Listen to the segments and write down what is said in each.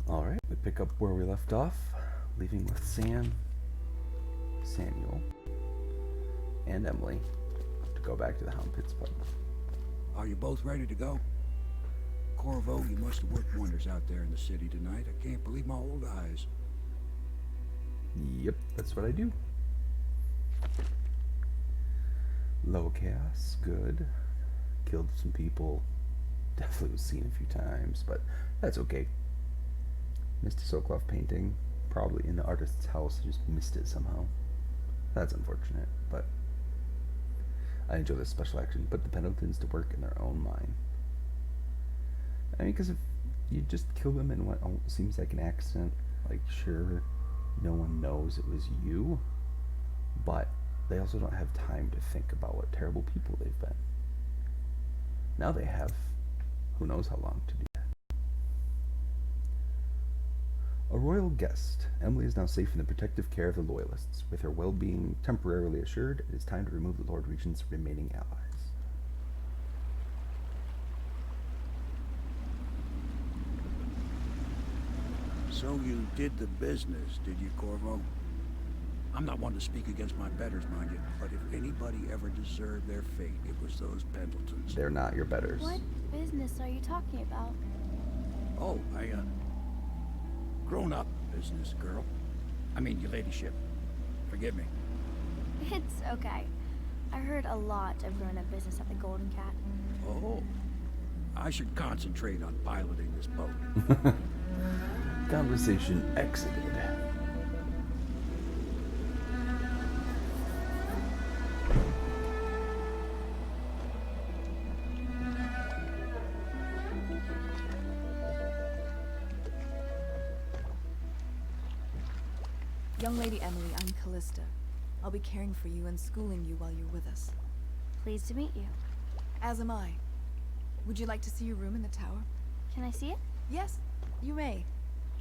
Alright, we pick up where we left off, leaving with Samuel, and Emily to go back to the Hound Pits pub. Are you both ready to go? Corvo, you must have worked wonders out there in the city tonight. I can't believe my old eyes. Yep, that's what I do. Low chaos, good. Killed some people. Definitely was seen a few times, but that's okay. Missed a Sokolov painting, probably in the artist's house. I just missed it somehow. That's unfortunate, but I enjoy this special action. Put the Pendletons to work in their own mine. I mean, because if you just kill them in what seems like an accident, like, sure, no one knows it was you, but they also don't have time to think about what terrible people they've been. Now they have who knows how long to do that. A royal guest. Emily is now safe in the protective care of the Loyalists. With her well-being temporarily assured, it is time to remove the Lord Regent's remaining allies. So you did the business, did you, Corvo? I'm not one to speak against my betters, mind you, but if anybody ever deserved their fate, it was those Pendletons. They're not your betters. What business are you talking about? Oh, grown-up business, girl. I mean, your ladyship. Forgive me. It's okay. I heard a lot of grown-up business at the Golden Cat. Oh, I should concentrate on piloting this boat. Conversation exited. Young Lady Emily, I'm Callista. I'll be caring for you and schooling you while you're with us. Pleased to meet you. As am I. Would you like to see your room in the tower? Can I see it? Yes, you may.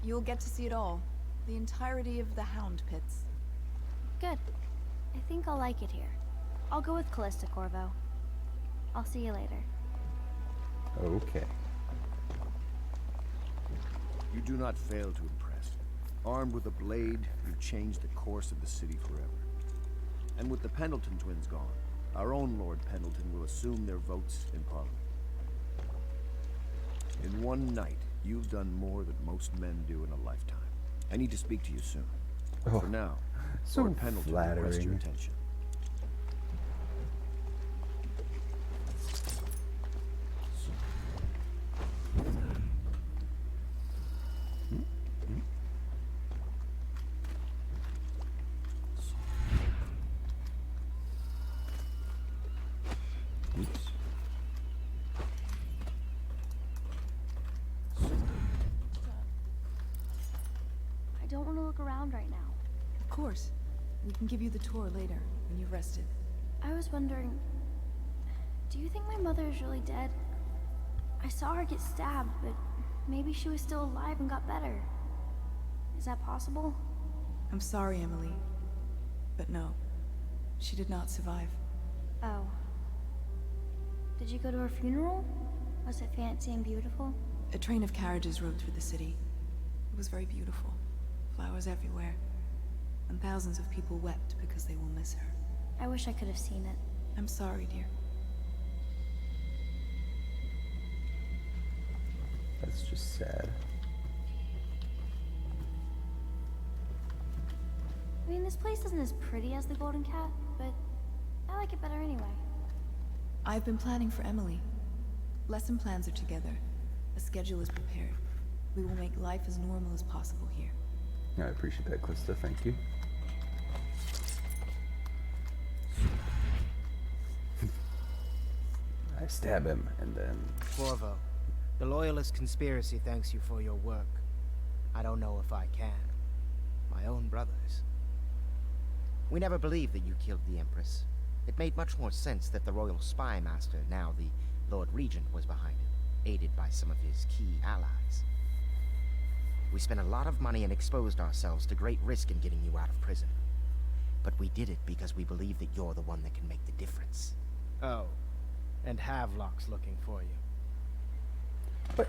You'll get to see it all. The entirety of the Hound Pits. Good. I think I'll like it here. I'll go with Callista, Corvo. I'll see you later. Okay. You do not fail to impress. Armed with a blade, you change the course of the city forever. And with the Pendleton twins gone, our own Lord Pendleton will assume their votes in Parliament. In one night, you've done more than most men do in a lifetime. I need to speak to you soon. Oh, for now, so Lord Pendleton will request your flattering. attention. Oops. I don't want to look around right now. Of course. We can give you the tour later, when you've rested. I was wondering, do you think my mother is really dead? I saw her get stabbed, but maybe she was still alive and got better. Is that possible? I'm sorry, Emily. But no. She did not survive. Oh. Did you go to her funeral? Was it fancy and beautiful? A train of carriages rode through the city. It was very beautiful. Flowers everywhere. And thousands of people wept because they will miss her. I wish I could have seen it. I'm sorry, dear. That's just sad. I mean, this place isn't as pretty as the Golden Cat, but I like it better anyway. I've been planning for Emily. Lesson plans are together. A schedule is prepared. We will make life as normal as possible here. I appreciate that, Callista. Thank you. I stab him, and then... Corvo, the Loyalist conspiracy thanks you for your work. I don't know if I can. My own brothers. We never believed that you killed the Empress. It made much more sense that the Royal Spy Master, now the Lord Regent, was behind it, aided by some of his key allies. We spent a lot of money and exposed ourselves to great risk in getting you out of prison. But we did it because we believe that you're the one that can make the difference. Oh, and Havelock's looking for you. But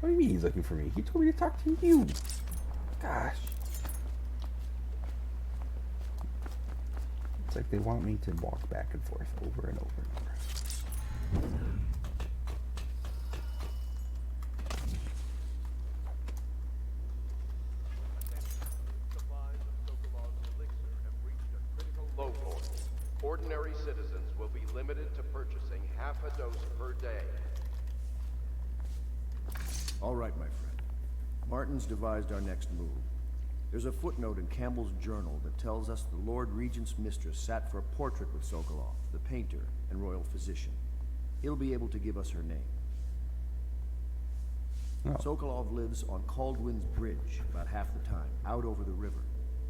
What do you mean he's looking for me? He told me to talk to you. Gosh. It's like they want me to walk back and forth over and over and over. Supplies of Sokolov's elixir have reached a critical low point. Ordinary citizens will be limited to purchasing half a dose per day. All right, my friend. Martin's devised our next move. There's a footnote in Campbell's journal that tells us the Lord Regent's mistress sat for a portrait with Sokolov, the painter and royal physician. He'll be able to give us her name. Oh. Sokolov lives on Caldwin's Bridge about half the time, out over the river.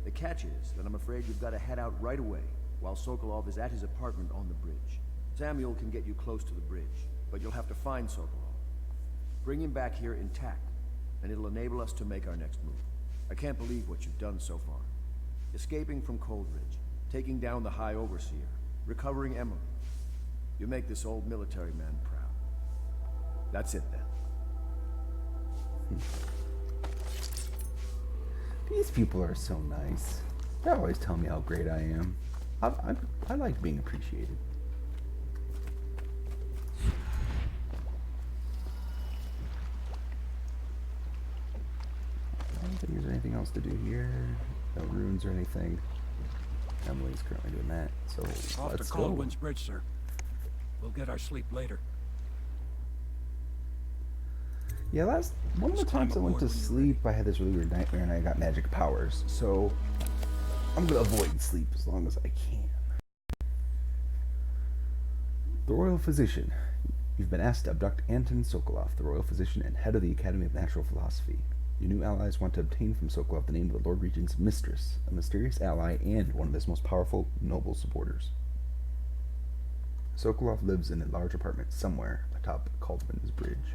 The catch is that I'm afraid you've got to head out right away while Sokolov is at his apartment on the bridge. Samuel can get you close to the bridge, but you'll have to find Sokolov. Bring him back here intact, and it'll enable us to make our next move. I can't believe what you've done so far. Escaping from Coldridge, taking down the High Overseer, recovering Emily. You make this old military man proud. That's it then. These people are so nice. They always tell me how great I am. I like being appreciated. I don't think there's anything else to do here. No runes or anything. Emily's currently doing that, so Off to let's go. Caldwin's Bridge, sir. We'll get our sleep later. Yeah, one of the Just climb times I went to aboard when you're sleep, I had this really weird nightmare and I got magic powers. So I'm gonna avoid sleep as long as I can. The Royal Physician. You've been asked to abduct Anton Sokolov, the Royal Physician and head of the Academy of Natural Philosophy. Your new allies want to obtain from Sokolov the name of the Lord Regent's mistress, a mysterious ally and one of his most powerful, noble supporters. Sokolov lives in a large apartment somewhere atop Caldwin's Bridge.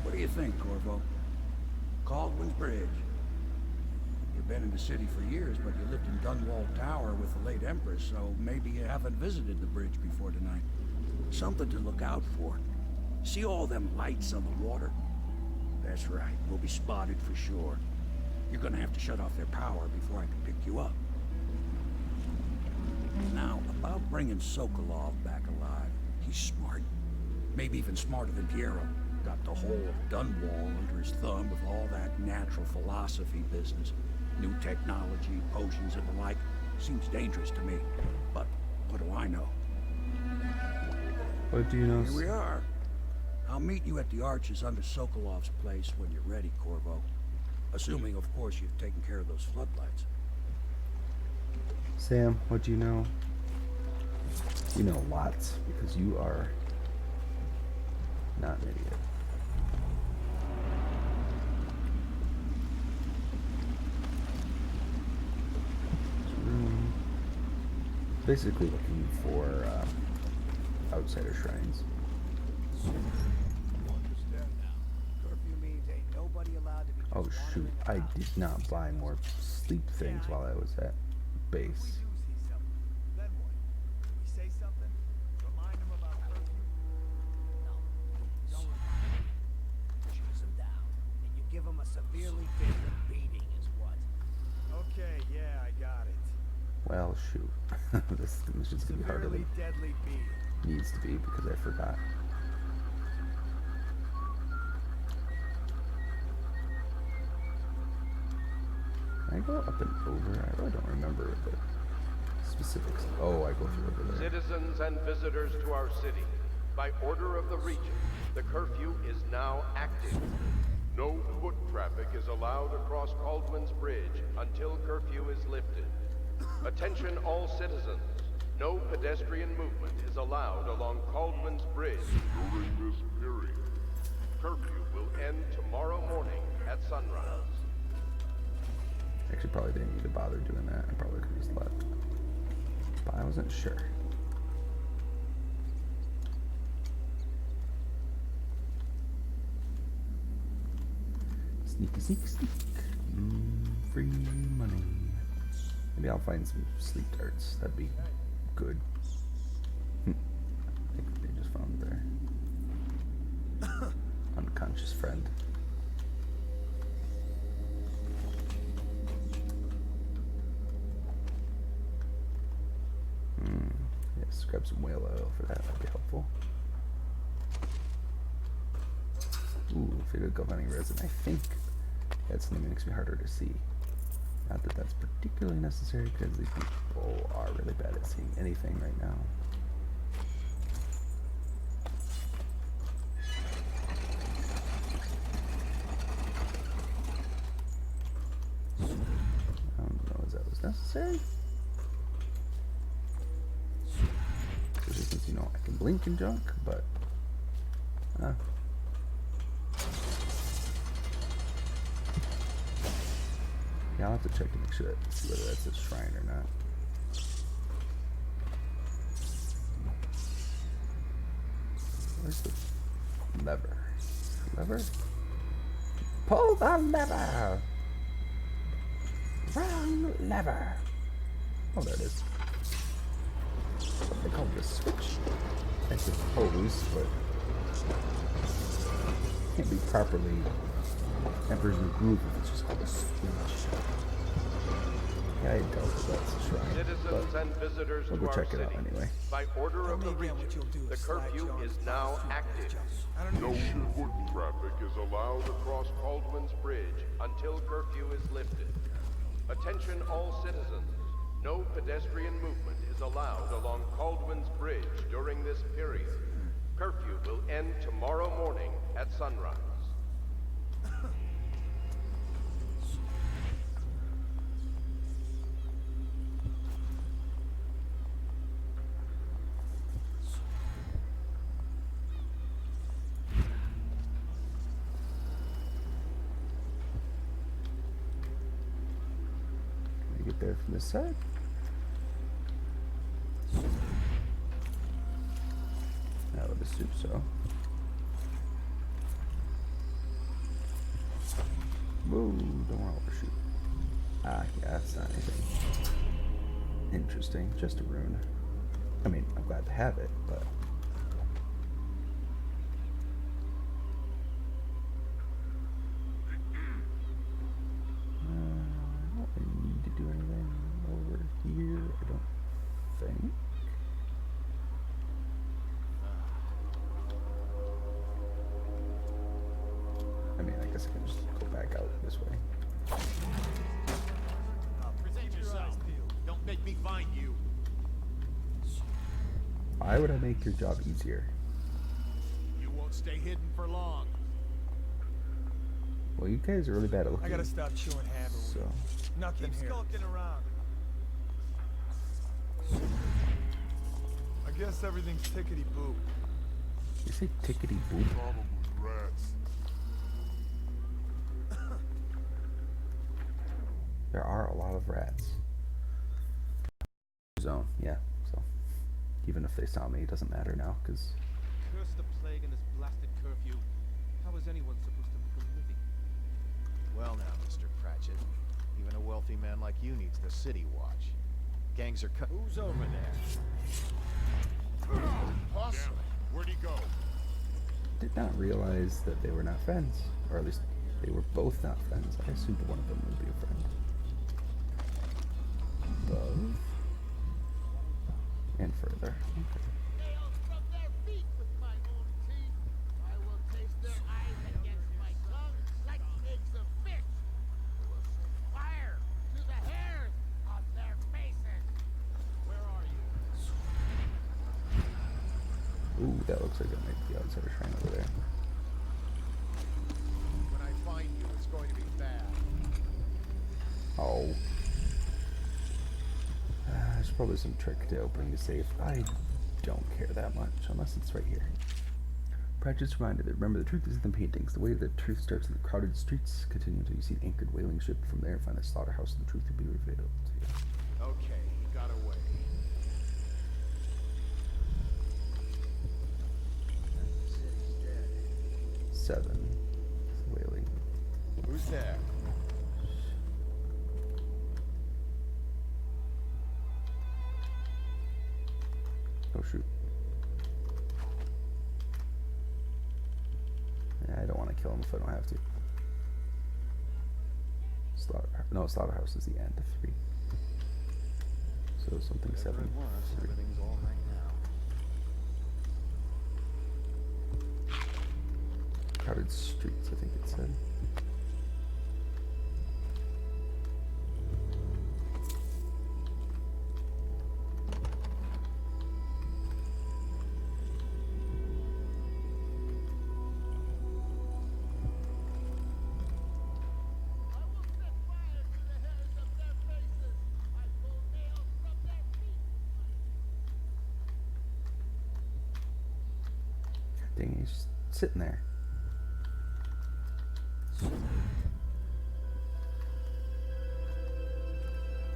What do you think, Corvo? Caldwin's Bridge. You've been in the city for years, but you lived in Dunwall Tower with the late Empress, so maybe you haven't visited the bridge before tonight. Something to look out for. See all them lights on the water? That's right, we'll be spotted for sure. You're gonna have to shut off their power before I can pick you up. Now, about bringing Sokolov back alive. He's smart. Maybe even smarter than Piero. Got the whole of Dunwall under his thumb with all that natural philosophy business. New technology, potions and the like. Seems dangerous to me. But what do I know? What do you know? Here we are. I'll meet you at the arches under Sokolov's place when you're ready, Corvo. Assuming, of course, you've taken care of those floodlights. Sam, what do you know? You know lots, because you are not an idiot. Basically looking for outsider shrines. Oh shoot, I did not buy more sleep things while I was at base. Give him a severely different beating is what. Okay, yeah, I got it. Well, shoot. This mission's gonna be harder than Deadly it beating. needs to be because I forgot. Can I go up and over? I really don't remember the specifics. Oh, I go through over there. Citizens and visitors to our city, by order of the Regent, the curfew is now active. No foot traffic is allowed across Caldwin's Bridge until curfew is lifted. Attention all citizens. No pedestrian movement is allowed along Caldwin's Bridge during this period. Curfew will end tomorrow morning at sunrise. Actually, probably didn't need to bother doing that. I probably could have just left. But I wasn't sure. Sneaky, sneak, sneak. Free money. Maybe I'll find some sleep darts. That'd be good. friend. Yes, grab some whale oil for that. That'd be helpful. Ooh, figured galvanic resin. I think that's something that makes me harder to see. Not that that's particularly necessary because these people are really bad at seeing anything right now. I don't know if that was necessary. Especially since, you know, I can blink and junk, but yeah, I'll have to check to make sure that, see whether that's a shrine or not. Where's the lever? Lever? Pull the lever! Wrong lever! Oh, there it is. What they call the switch, I suppose, but can't be properly Emperor's New Groove if it's just called a switch. Yeah, I doubt that that's a shrine, Citizens and visitors we'll to go our check it out city. anyway. By order of the Tell me again what region, you'll do the is slide curfew your is arms now across two active. jumps. I don't No need foot traffic is allowed across Caldwell's Bridge until curfew is lifted. Attention all citizens. No pedestrian movement is allowed along Caldwell's Bridge during this period. Curfew will end tomorrow morning at sunrise. Can I get there from this side? I would assume so. Whoa, don't want to overshoot. Ah, yeah, that's not anything interesting. Just a rune. I mean, I'm glad to have it, but I don't need to do anything over here, I don't think. I mean, I guess I can just go back out this way. present yourself. Don't make me find you. Why would I make your job easier? You won't stay hidden for long. Well, you guys are really bad at looking. I gotta stop chewing habit. So, Nothing here. Skulking around. I guess everything's tickety-boo. you say tickety boop? Probably rats. There are a lot of rats. Zone, yeah. So, even if they saw me, it doesn't matter now, because Curse the plague and this blasted curfew. How is anyone supposed to make a living? Well now, Mr. Pratchett. Even a wealthy man like you needs the city watch. Gangs are cut. Who's over there? Awesome. Where'd he go? did not realize that they were not friends, or at least they were both not friends. I assumed one of them would be a friend. Above and further. Okay. Ooh, that looks like it might be outside a shrine over there. When I find you, it's going to be bad. Oh. There's probably some trick to opening the safe. I don't care that much, unless it's right here. Pratchett's reminded that remember the truth is in the paintings. The way that truth starts in the crowded streets, continue until you see an anchored whaling ship. From there, find the slaughterhouse, and the truth will be revealed to you. Okay, he got away. 7. Whaling. Who's there? Oh shoot. Yeah, I don't want to kill him if I don't have to. Slaughterhouse is the end of 3. So something 7. 3. Everything's all right now. Crowded streets, I think it said. Dang, he's just sitting there.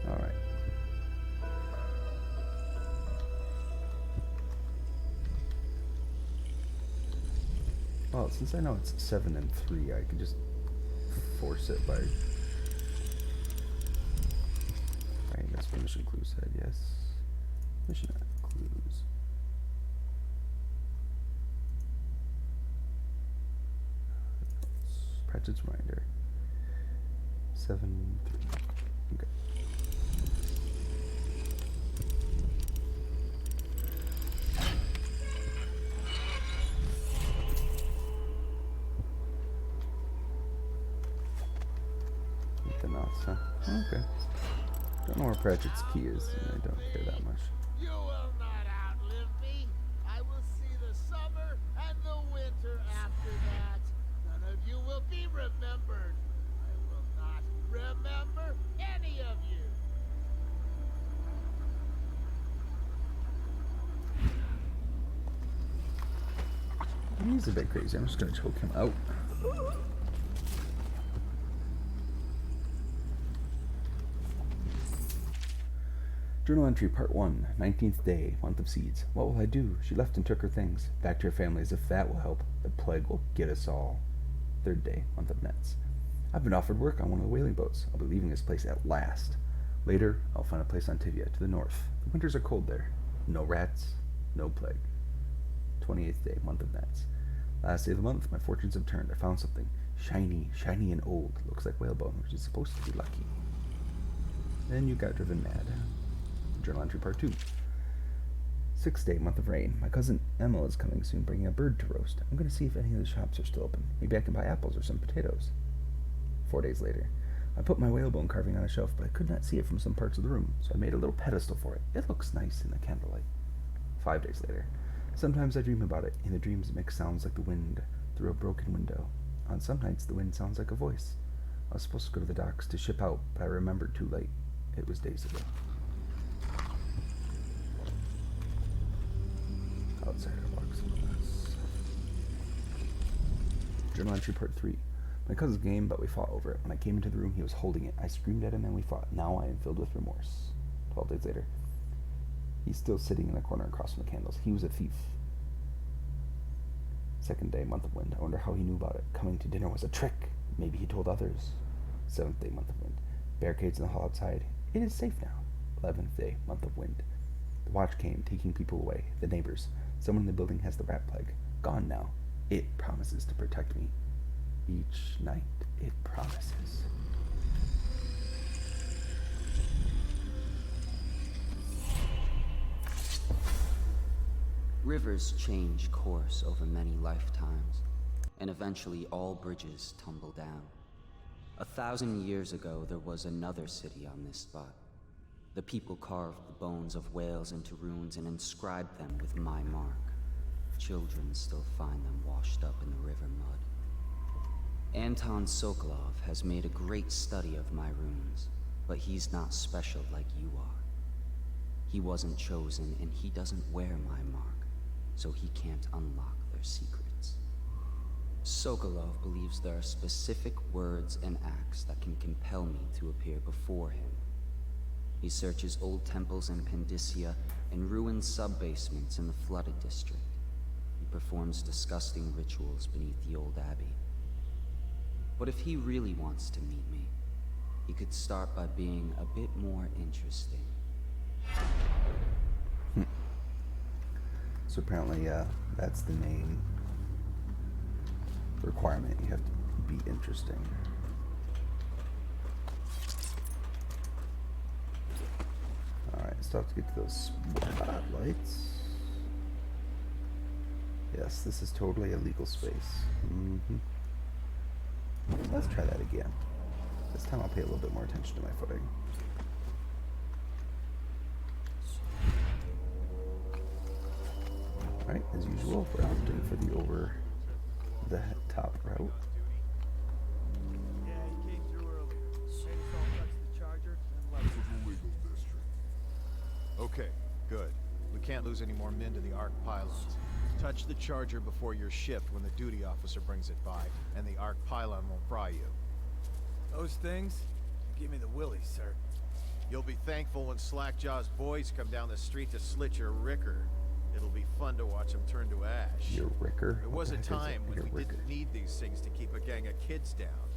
Alright. Well, since I know it's 7 and 3, I can just force it by... Right, that's what mission clue said, yes. Mission clues. Pratchett's reminder. 7, 3. Okay. The knots, huh? Okay. Don't know where Pratchett's key is, and I don't care that much. You will not outlive me. I will see the summer and the winter after that. None of you will be remembered. I will not remember any of you. He's a bit crazy. I'm just gonna choke him out. Journal entry part 1, 19th day, month of seeds. What will I do? She left and took her things. Back to her family as if that will help. The plague will get us all. 3rd day, month of nets. I've been offered work on one of the whaling boats. I'll be leaving this place at last. Later, I'll find a place on Tivia, to the north. The winters are cold there. No rats, no plague. 28th day, month of nets. Last day of the month, my fortunes have turned. I found something. Shiny, shiny and old. Looks like whalebone, which is supposed to be lucky. Then you got driven mad. Journal entry part 2. 6th day, month of rain. My cousin Emma is coming soon, bringing a bird to roast. I'm going to see if any of the shops are still open. Maybe I can buy apples or some potatoes. 4 days later. I put my whalebone carving on a shelf, but I could not see it from some parts of the room, so I made a little pedestal for it. It looks nice in the candlelight. 5 days later. Sometimes I dream about it. In the dreams, it makes sounds like the wind through a broken window. On some nights, the wind sounds like a voice. I was supposed to go to the docks to ship out, but I remembered too late. It was days ago. Outsider box of this. Journal entry part 3. My cousin's game, but we fought over it. When I came into the room, he was holding it. I screamed at him and we fought. Now I am filled with remorse. 12 days later. He's still sitting in a corner across from the candles. He was a thief. 2nd day, month of wind. I wonder how he knew about it. Coming to dinner was a trick. Maybe he told others. 7th day, month of wind. Barricades in the hall outside. It is safe now. 11th day, month of wind. The watch came, taking people away. The neighbors. Someone in the building has the rat plague. Gone now. It promises to protect me. Each night, it promises. Rivers change course over many lifetimes, and eventually all bridges tumble down. 1,000 years ago, there was another city on this spot. The people carved the bones of whales into runes and inscribed them with my mark. Children still find them washed up in the river mud. Anton Sokolov has made a great study of my runes, but he's not special like you are. He wasn't chosen, and he doesn't wear my mark, so he can't unlock their secrets. Sokolov believes there are specific words and acts that can compel me to appear before him. He searches old temples in Pandysia and ruined sub-basements in the flooded district. He performs disgusting rituals beneath the old abbey. But if he really wants to meet me, he could start by being a bit more interesting. So apparently, that's the name requirement. You have to be interesting. Alright, still have to get to those spotlights. Yes, this is totally a legal space. Let's try that again. This time I'll pay a little bit more attention to my footing. Alright, as usual, we're opting for the over the top route. Yeah, he came through earlier. Made us all touch the charger and left the legal district. Okay, good. We can't lose any more men to the Arc pylons. Touch the charger before your shift when the duty officer brings it by, and the Arc pylon won't fry you. Those things? Give me the willies, sir. You'll be thankful when Slackjaw's boys come down the street to slit your ricker. It'll be fun to watch them turn to ash. Your ricker? There was a time when we didn't need these things to keep a gang of kids down.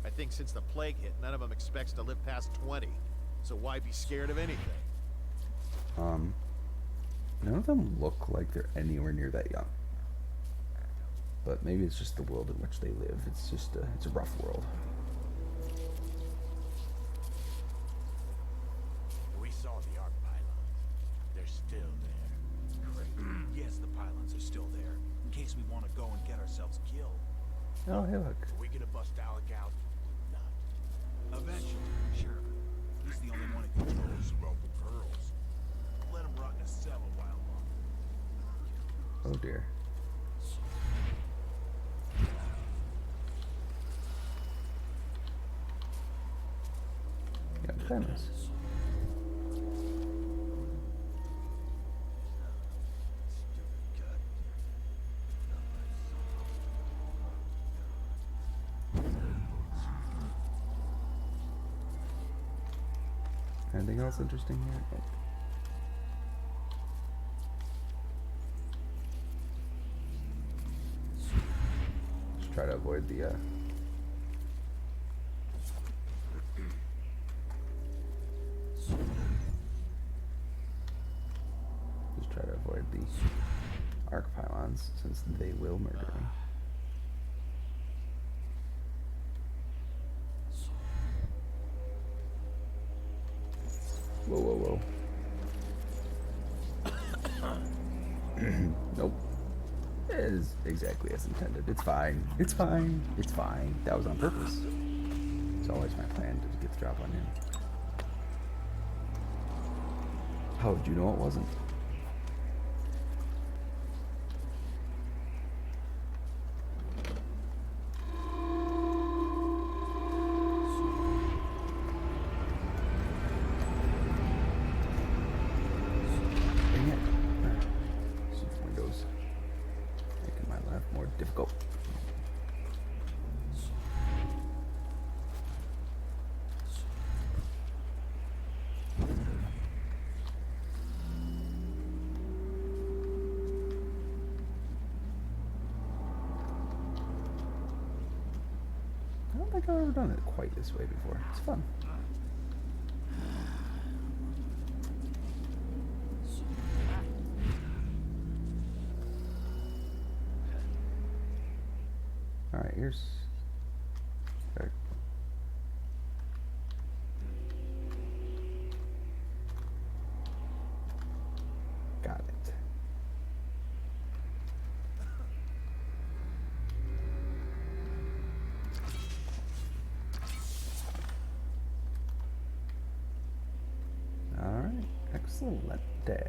I think since the plague hit, none of them expects to live past 20. So why be scared of anything? None of them look like they're anywhere near that young. But maybe it's just the world in which they live. It's just it's a rough world. We saw the arc pylons. They're still there. Great. Yes, the pylons are still there. In case we want to go and get ourselves killed. Oh, hey, look. Are we gonna bust Alec out? Not. Eventually, sure. He's the only one who can tell us about the girls. Let him rot in a cell a while longer. Oh dear. Yeah, premise. Anything else interesting here? Nope. Just try to avoid the just try to avoid the arc pylons since they will murder me. Whoa, whoa, whoa. Nope. It is exactly as intended. It's fine. It's fine. It's fine. That was on purpose. It's always my plan to get the drop on him. How would you know it wasn't? Difficult. I don't think I've ever done it quite this way before. It's fun. Alright, here's... There. Got it. Alright, excellent. Did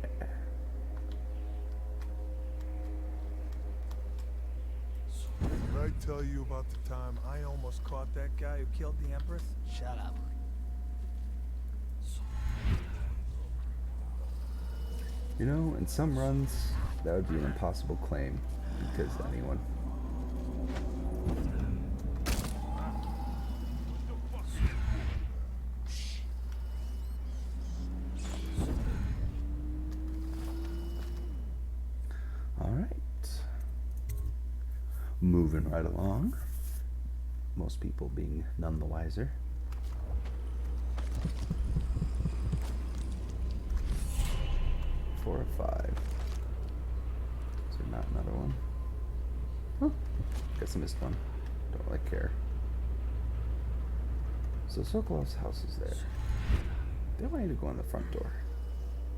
I tell you about the time I almost caught that guy who killed the Empress? Shut up. You know, in some runs, that would be an impossible claim, because anyone. Alright. Moving right along. Most people being none the wiser. Four or five. Is there not another one? Oh, guess I missed one. Don't really care. So Sokolov's house is there. They want you to go in the front door.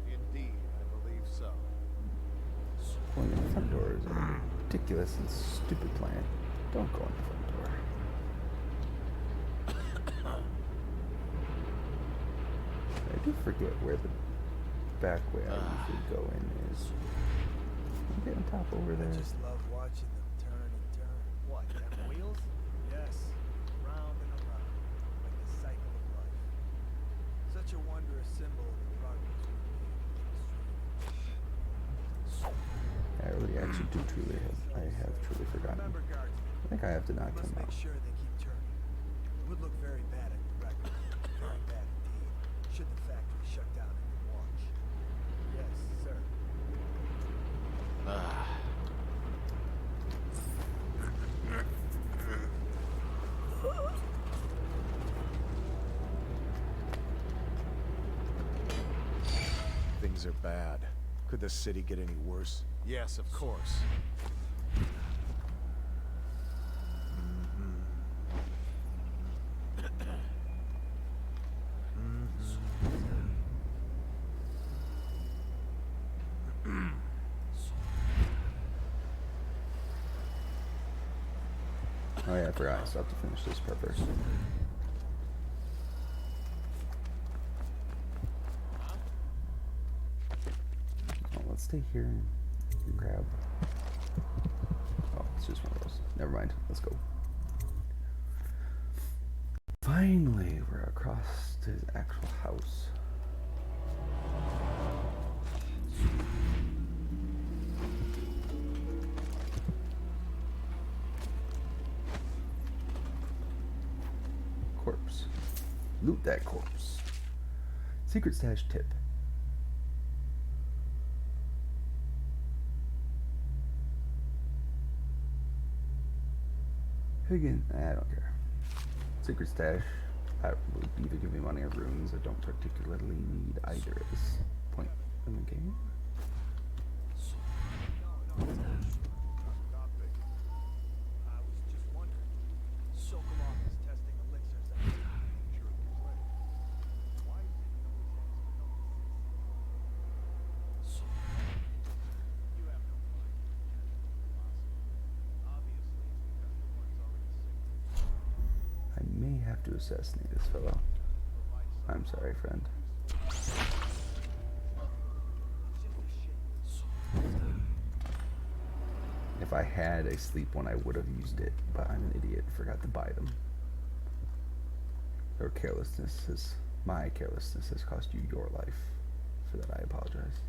Indeed, I believe so. Going in the front door is a ridiculous and stupid plan. Don't go in the front door. I do forget where the back way I usually go in is. I'm getting top over there. I just love watching them turn and turn. What, them wheels? Yes, round and around, like the cycle of life. Such a wondrous symbol of the progress we made in the street. I really actually do truly have truly forgotten. Remember, guardsmen, I think I have to knock you must him make out. sure they keep turning. It would look very bad on your record. Very bad indeed. Should the factory shut down in your watch. Yes, sir. Things are bad. Could the city get any worse? Yes, of course. Oh yeah, I forgot. I still have to finish this part first. Oh, let's stay here and grab. Oh, it's just one of those. Never mind. Let's go. Finally, we're across to his actual house. Corpse. Loot that corpse. Secret stash tip. Again, I don't care. Secret stash. That would either give me money or runes. I don't particularly need either at this point in the game. I was just wondering. Sokolov is testing elixirs on you. Sure it was right. Why did he always ask for help to succeed? You have no fun. Obviously, it's because the one's already sick. I may have to assassinate this fellow. I'm sorry, friend. If I had a sleep one, I would have used it, but I'm an idiot. Forgot to buy them. Or my carelessness has cost you your life. For that, I apologize.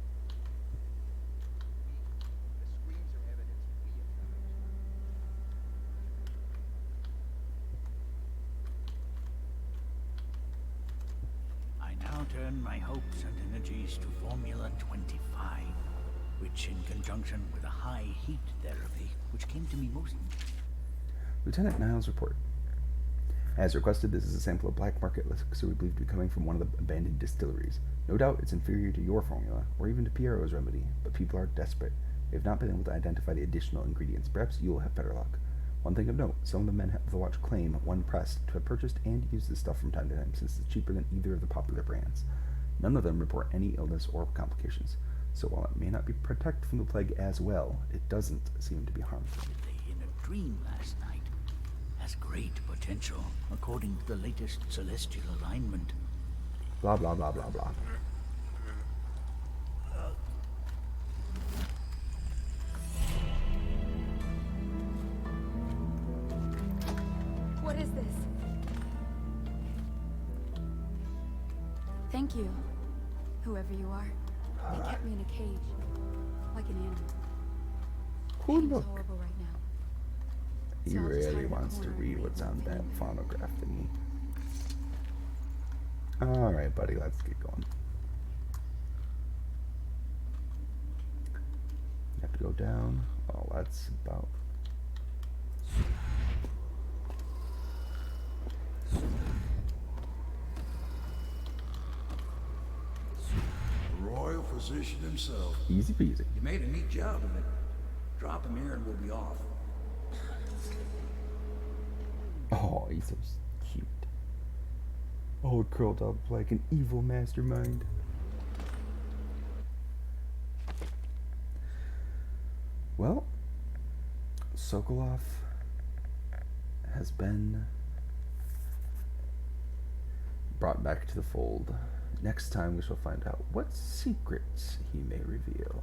I now turn my hopes and energies to Formula 25, which in conjunction with a high heat therapy, which came to me most... Lieutenant Niles' report. As requested, this is a sample of black market elixir we believe to be coming from one of the abandoned distilleries. No doubt it's inferior to your formula, or even to Piero's remedy, but people are desperate. They have not been able to identify the additional ingredients. Perhaps you'll have better luck. One thing of note, some of the men of the watch claim, when pressed, to have purchased and used this stuff from time to time, since it's cheaper than either of the popular brands. None of them report any illness or complications, so while it may not be protect from the plague as well, it doesn't seem to be harmful. In a dream last night has great potential, according to the latest celestial alignment. Blah, blah, blah, blah, blah. What is this? Thank you, whoever you are. They kept me in a cage, like an animal. Cool Pain's look. horrible right now. He So I'll just hide really in the wants to corner and read wait what's for on the that thing. phonograph thingy. Alright, buddy, let's get going. You have to go down. Oh, that's about... The royal physician himself. Easy peasy. You made a neat job of it. Drop him here and we'll be off. Oh, he's so cute. All curled up like an evil mastermind. Well, Sokolov has been brought back to the fold. Next time we shall find out what secrets he may reveal.